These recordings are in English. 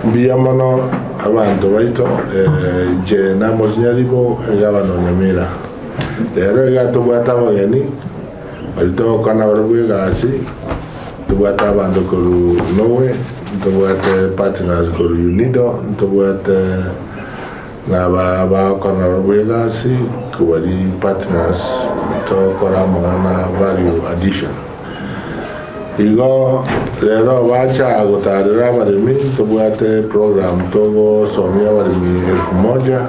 Biamano abantu baito je namos Nyaribo egabano Nyamira. Lero egato bwata bageni alito kana barwe gasi tubwata abantu koru nowe tubwata partners koru unido tubwata na ba kana barwe gasi kubari partners to kora mana value addition. Igo lero bacha agotarira barimi tubwate program togo somia barimi 1000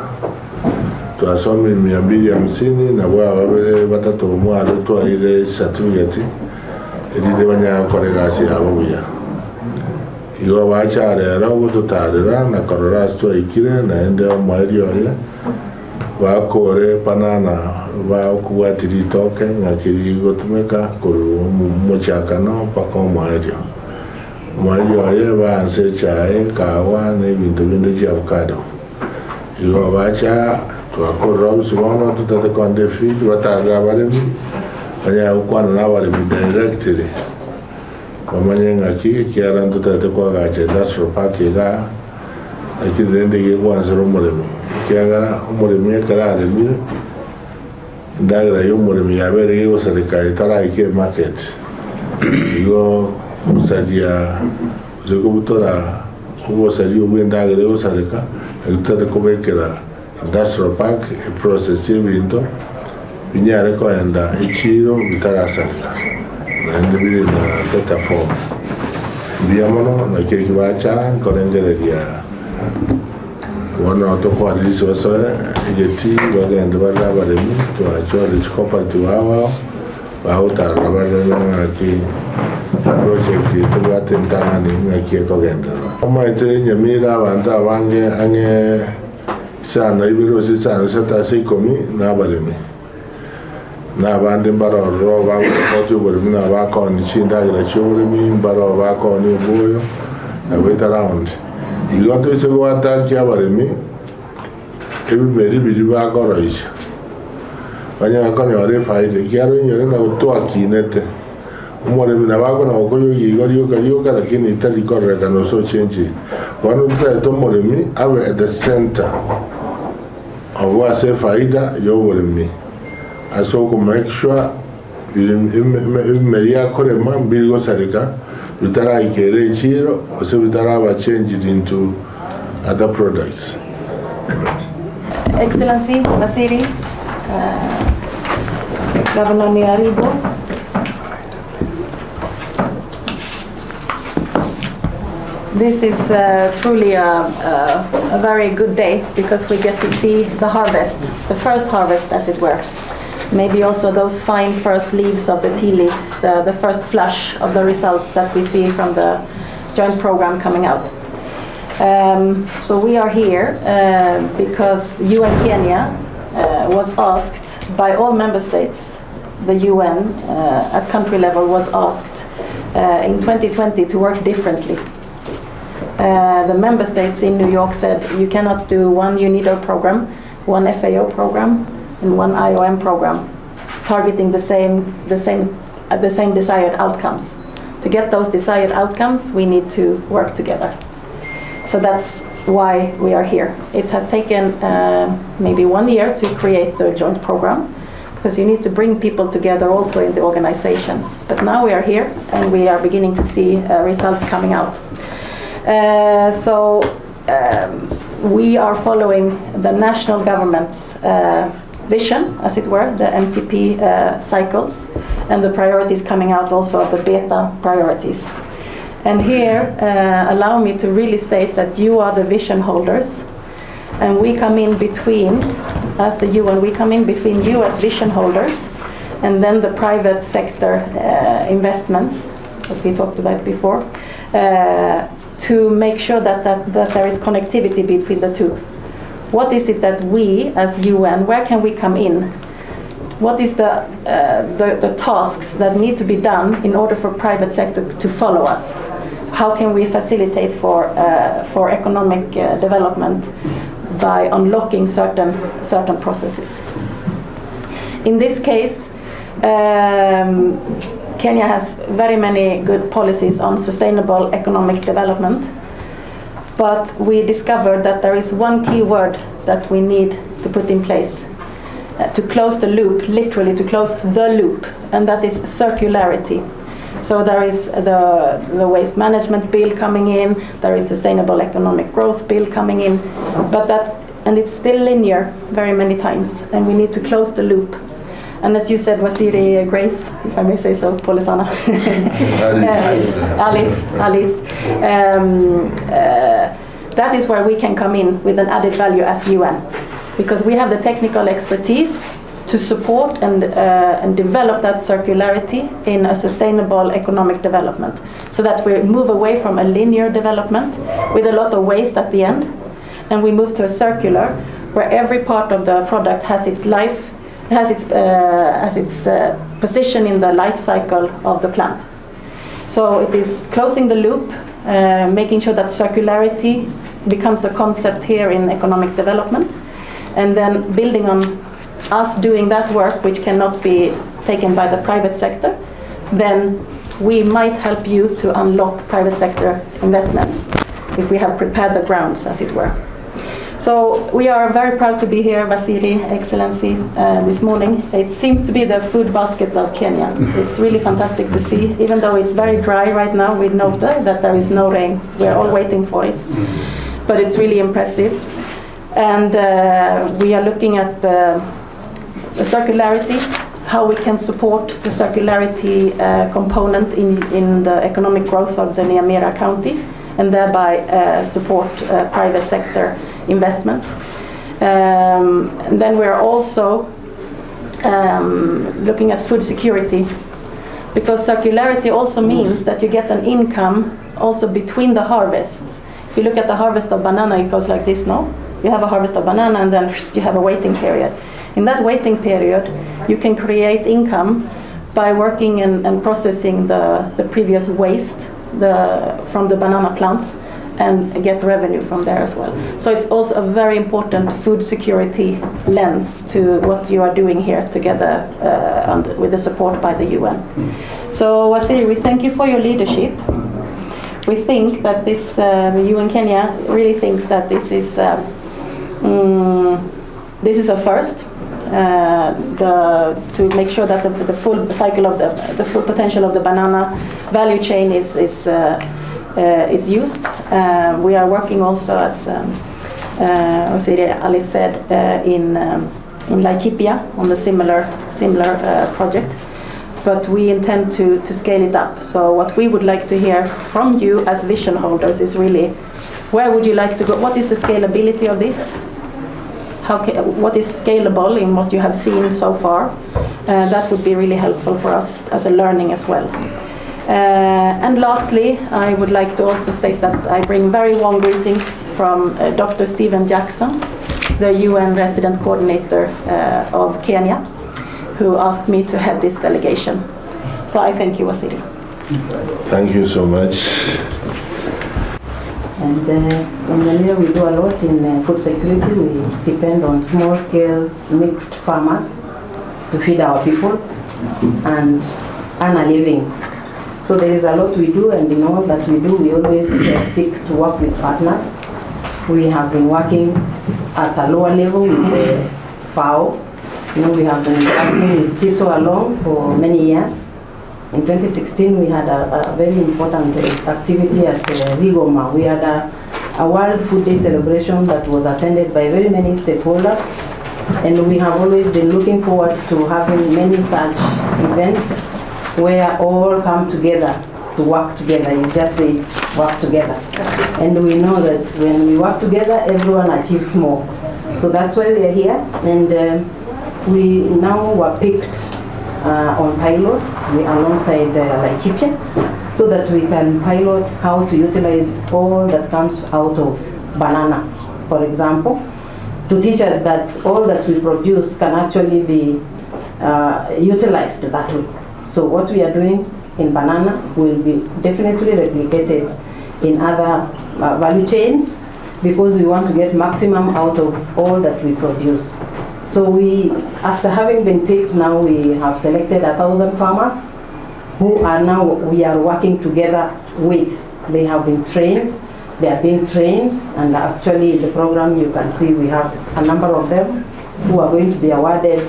tuasomi 250 na wabere batatu mwaro twaire certificate edide banya koregasi abuya. Igo bacha lero gututarira na kororas twaikire na ende mwari oya bakore panana bakuwatiri toke ngakiri gotumeka kuru muchakano pako mwario aye banse chae kawa ne bintu bindi avocado igo bacha twakora usubono tutate konde feed bataga baremi anya ukwana na baremi directly bamanye ngaki kiara tutate kwa gache dasro pakiga akirende yegwanzero mulemo kiagara umurimi kara ademi ndagira y'umurimi yabereye yose rikayitara ike market igo musadia zego butora ubo sari ubwendagira yose reka tutate kubekera industrial park process y'ibintu binyare ko enda ikiro bitarasafika nande biri na data form biamono na keki bacha korengereria wana otoko alisi wasoe igeti bagenda barabaremi twachore cooperative hawa bahota rabarana ki project tugatentana ni ngaki kogenda amaite Nyamira abantu abange ange sana ibiro sisana sata sikomi na baremi na bande baroro ba kotu baremi na ba kon chinda ila churemi baro ba kon ubuyo na wait around igoto se guarda che avremi e beri biri ba goroisha banya ko ne ore faide chiaro ignore na to akinete umore mina ba ko no ko yo kara kini tali corre da no so change quando tu to more mi ave at the center of what say faida yo wore mi aso ko make sure me ya kore man bigo sarika bitara ikere chiro ose bitara ba change it into other products. Excellency Basiri, Governor Nyaribo, this is truly a very good day because we get to see the harvest, the first harvest as it were. Maybe also those fine first leaves of the tea leaves, the first flush of the results that we see from the joint program coming out. So we are here because UN Kenya was asked by all member states, the UN at country level was asked in 2020 to work differently. The member states in New York said you cannot do one UNIDO program, one FAO program, and one IOM program, targeting the same desired outcomes. To get those desired outcomes, we need to work together. So that's why we are here. It has taken maybe 1 year to create the joint program, because you need to bring people together also in the organizations. But now we are here, and we are beginning to see results coming out. We are following the national government's vision, as it were, the MTP cycles, and the priorities coming out also of the beta priorities. And here, allow me to really state that you are the vision holders, and we come in between, as the UN, we come in between you as vision holders, and then the private sector investments, that we talked about before, to make sure that there is connectivity between the two. What is it that we, as UN, where can we come in? What is the tasks that need to be done in order for private sector to follow us? How can we facilitate for economic development by unlocking certain processes? In this case, Kenya has very many good policies on sustainable economic development. But we discovered that there is one key word that we need to put in place to close the loop, literally to close the loop, and that is circularity. So there is the waste management bill coming in, there is sustainable economic growth bill coming in, and it's still linear very many times, and we need to close the loop. And as you said, Wasiri, Grace, if I may say so, Polisana, Alice, that is where we can come in with an added value as UN, because we have the technical expertise to support and develop that circularity in a sustainable economic development, so that we move away from a linear development with a lot of waste at the end, and we move to a circular where every part of the product has its life, has its position in the life cycle of the plant. So it is closing the loop, making sure that circularity becomes a concept here in economic development, and then building on us doing that work, which cannot be taken by the private sector, then we might help you to unlock private sector investments if we have prepared the grounds, as it were. So we are very proud to be here, Wasiri, Excellency, this morning. It seems to be the food basket of Kenya. It's really fantastic to see. Even though it's very dry right now, we note that there is no rain. We're all waiting for it. But it's really impressive. And we are looking at the circularity, how we can support the circularity component in the economic growth of the Nyamira County, and thereby support private sector investments. And then we're also looking at food security, because circularity also means that you get an income also between the harvests. If you look at the harvest of banana, it goes like this, no? You have a harvest of banana and then you have a waiting period. In that waiting period, you can create income by working and processing the previous waste from the banana plants, and get revenue from there as well. So it's also a very important food security lens to what you are doing here together with the support by the UN. So Wasiri, we thank you for your leadership. We think that the UN Kenya really thinks that this is a first, to make sure that the full cycle of the full potential of the banana value chain is used. We are working also, as Alice said, in Laikipia on a similar project, but we intend to scale it up. So what we would like to hear from you as vision holders is really, where would you like to go? What is the scalability of this? What is scalable in what you have seen so far? That would be really helpful for us as a learning as well. And lastly, I would like to also state that I bring very warm greetings from Dr. Stephen Jackson, the UN resident coordinator of Kenya, who asked me to head this delegation. So I thank you, Wasiri. Thank you so much. And in Nyamira we do a lot in food security. We depend on small-scale mixed farmers to feed our people and earn a living. So there is a lot we do, and in all that we do, we always seek to work with partners. We have been working at a lower level with the FAO. We have been interacting with Tito along for many years. In 2016, we had a very important activity at Vigoma. We had a World Food Day celebration that was attended by very many stakeholders, and we have always been looking forward to having many such events where all come together to work together. You just say work together. And we know that when we work together, everyone achieves more. So that's why we are here, and we now were picked on pilot alongside Laikipia, so that we can pilot how to utilize all that comes out of banana, for example, to teach us that all that we produce can actually be utilized that way. So what we are doing in banana will be definitely replicated in other value chains, because we want to get maximum out of all that we produce. So after having been picked, now we have selected 1,000 farmers who are now we are working together with. They have been trained They are being trained, and actually in the program you can see we have a number of them who are going to be awarded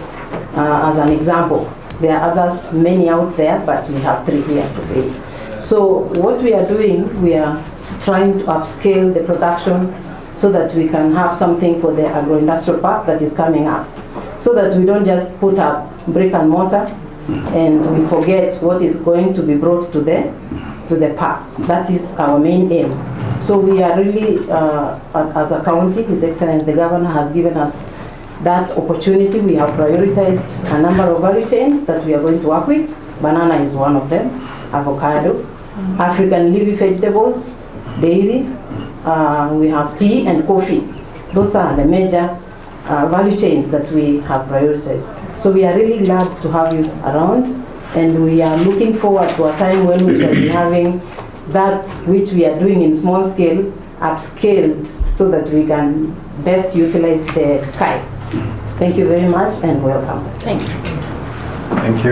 as an example. There are others, many out there, but we have 3 here today. So what we are doing, we are trying to upscale the production so that we can have something for the agro-industrial park that is coming up. So that we don't just put up brick and mortar and we forget what is going to be brought to the park. That is our main aim. So we are really, as a county, His Excellency the Governor has given us that opportunity. We have prioritized a number of value chains that we are going to work with. Banana is one of them, avocado, African leafy vegetables, dairy, we have tea and coffee. Those are the major value chains that we have prioritized. So we are really glad to have you around, and we are looking forward to a time when we shall be having that which we are doing in small scale upscaled so that we can best utilize the Kai. Thank you very much and welcome. Thank you. Thank you.